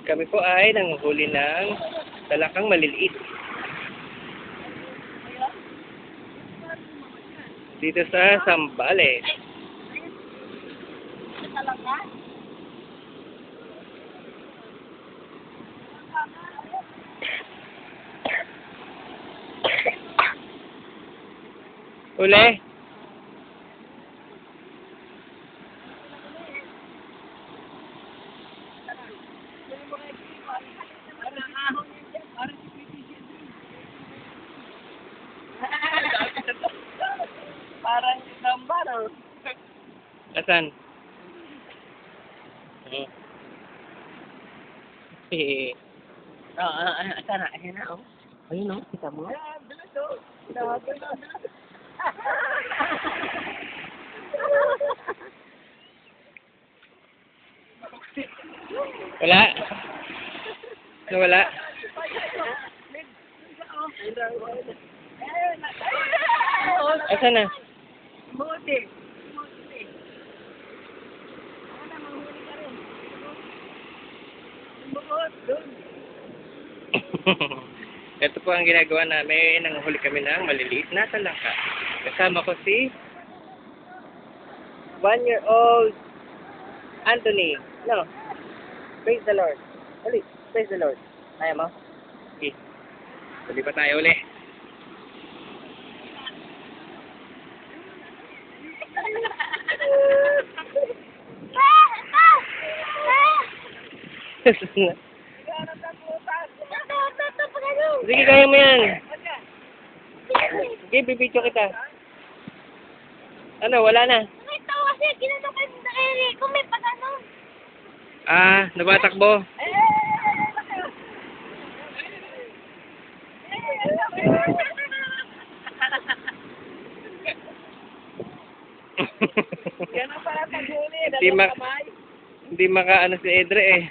Kami po ay nanguhuli ng talakang maliliit. Dito sa Zambales. Uli. Parang gamba, no? Asan? Asan na? Ayan na, oh. Ayun, oh. Kita mo? Bilis, oh. Wala? Nawala? Asan na? Buti. Ito po ang ginagawa namin. Nanguhuli kami ng maliliit na talaka. Kasama ko si 1-year-old Anthony. No. Praise the Lord. Uli. Praise the Lord. Kaya mo? Okay. Huli pa tayo uli. Sige, kaya mo yan. Sige, bibidyo kita. Ano, wala na. Ito kasi, ginano kayo na Eric. Kung may pag-ano. Nabatakbo. Ganun pala paghuli. Hindi makaano si Edre eh.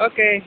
Okay.